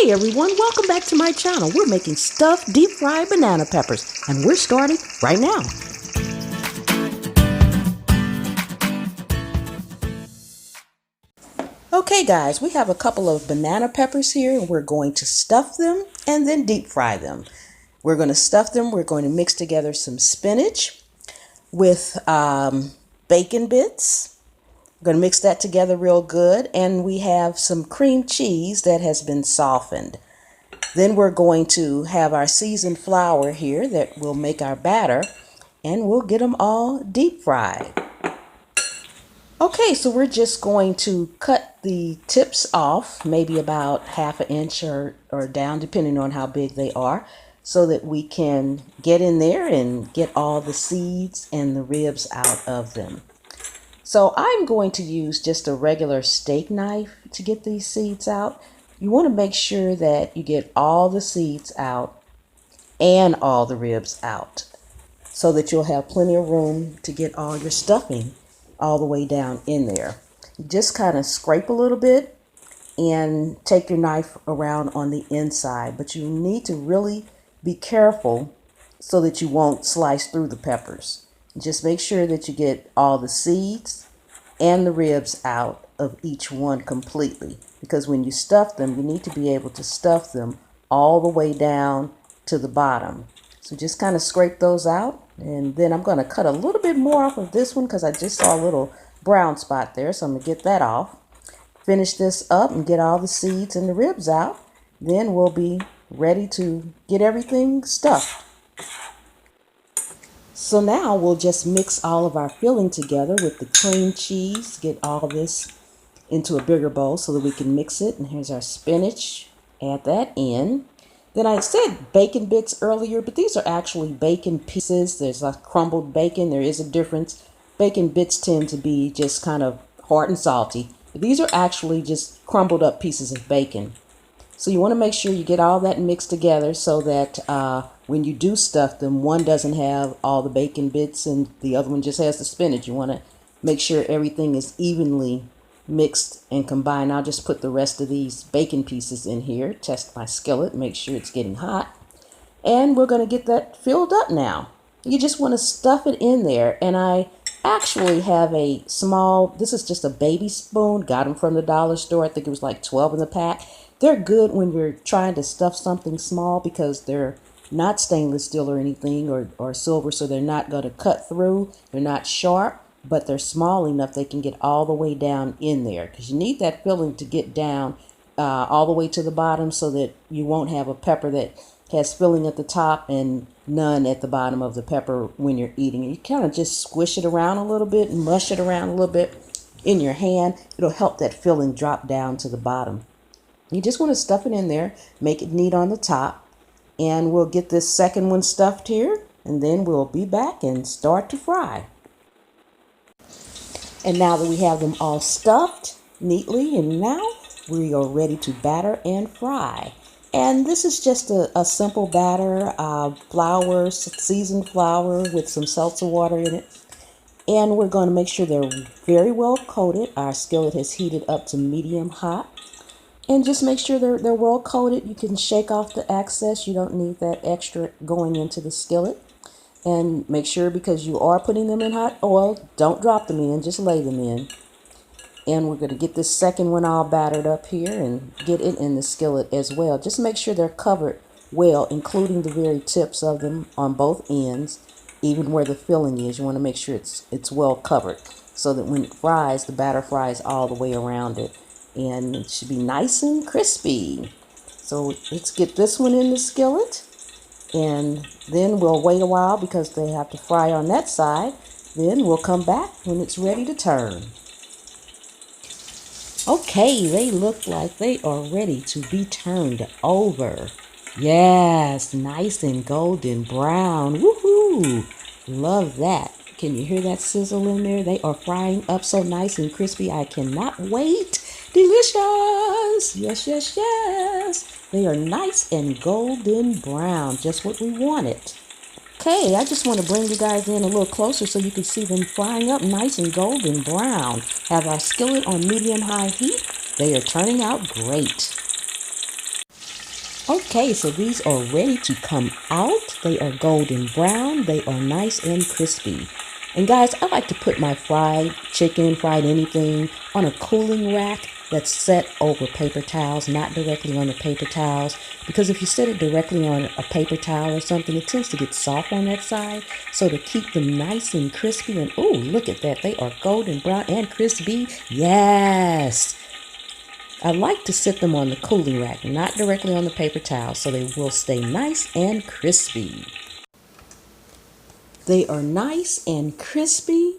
Hey everyone, welcome back to my channel. We're making stuffed deep fried banana peppers and we're starting right now. Okay guys, we have a couple of banana peppers here and we're going to stuff them and then deep fry them. We're going to stuff them, we're going to mix together some spinach with bacon bits. We're going to mix that together real good, and we have some cream cheese that has been softened. Then we're going to have our seasoned flour here that will make our batter, and we'll get them all deep fried. Okay, so we're just going to cut the tips off, maybe about 1/2 inch or down, depending on how big they are, so that we can get in there and get all the seeds and the ribs out of them. So I'm going to use just a regular steak knife to get these seeds out. You want to make sure that you get all the seeds out and all the ribs out so that you'll have plenty of room to get all your stuffing all the way down in there. Just kind of scrape a little bit and take your knife around on the inside, but you need to really be careful so that you won't slice through the peppers. Just make sure that you get all the seeds and the ribs out of each one completely, because when you stuff them, you need to be able to stuff them all the way down to the bottom. So just kind of scrape those out, and then I'm going to cut a little bit more off of this one because I just saw a little brown spot there, so I'm going to get that off. Finish this up and get all the seeds and the ribs out. Then we'll be ready to get everything stuffed. So now we'll just mix all of our filling together with the cream cheese. Get all this into a bigger bowl so that we can mix it. And here's our spinach. Add that in. Then I said bacon bits earlier, but these are actually bacon pieces. There's a crumbled bacon. There is a difference. Bacon bits tend to be just kind of hard and salty. But these are actually just crumbled up pieces of bacon. So you want to make sure you get all that mixed together so that when you do stuff them, one doesn't have all the bacon bits and the other one just has the spinach. You want to make sure everything is evenly mixed and combined. I'll just put the rest of these bacon pieces in here, test my skillet, make sure it's getting hot. And we're going to get that filled up now. You just want to stuff it in there. And I actually have a small, this is just a baby spoon, got them from the dollar store. I think it was like 12 in the pack. They're good when you're trying to stuff something small because they're not stainless steel or anything or silver, so they're not going to cut through. They're not sharp, but they're small enough they can get all the way down in there, because you need that filling to get down all the way to the bottom so that you won't have a pepper that has filling at the top and none at the bottom of the pepper when you're eating it. You kind of just squish it around a little bit and mush it around a little bit in your hand. It'll help that filling drop down to the bottom. You just want to stuff it in there, make it neat on the top, and we'll get this second one stuffed here, and then we'll be back and start to fry. And now that we have them all stuffed neatly, and now we are ready to batter and fry. And this is just a simple batter, flour, seasoned flour with some seltzer water in it. And we're going to make sure they're very well coated. Our skillet has heated up to medium hot. And just make sure they're well coated. You can shake off the excess. You don't need that extra going into the skillet. And make sure, because you are putting them in hot oil, don't drop them in, just lay them in. And we're going to get this second one all battered up here and get it in the skillet as well. Just make sure they're covered well, including the very tips of them on both ends, even where the filling is. You want to make sure it's well covered so that when it fries, the batter fries all the way around it. And it should be nice and crispy. So let's get this one in the skillet, and then we'll wait a while because they have to fry on that side. Then we'll come back when it's ready to turn. Okay, they look like they are ready to be turned over. Yes, nice and golden brown. Woohoo! Love that. Can you hear that sizzle in there? They are frying up so nice and crispy. I cannot wait. Delicious! Yes, yes, yes. They are nice and golden brown, just what we wanted. Okay, I just want to bring you guys in a little closer so you can see them frying up nice and golden brown. Have our skillet on medium-high heat. They are turning out great. Okay, so these are ready to come out. They are golden brown. They are nice and crispy. And guys, I like to put my fried chicken, fried anything, on a cooling rack that's set over paper towels, not directly on the paper towels. Because if you set it directly on a paper towel or something, it tends to get soft on that side. So to keep them nice and crispy, and oh, look at that. They are golden brown and crispy. Yes! I like to sit them on the cooling rack, not directly on the paper towel, so they will stay nice and crispy. They are nice and crispy,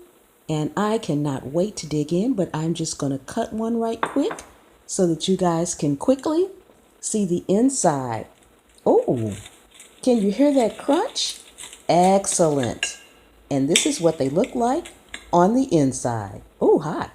and I cannot wait to dig in, but I'm just going to cut one right quick so that you guys can quickly see the inside. Oh, can you hear that crunch? Excellent. And this is what they look like on the inside. Oh, hot.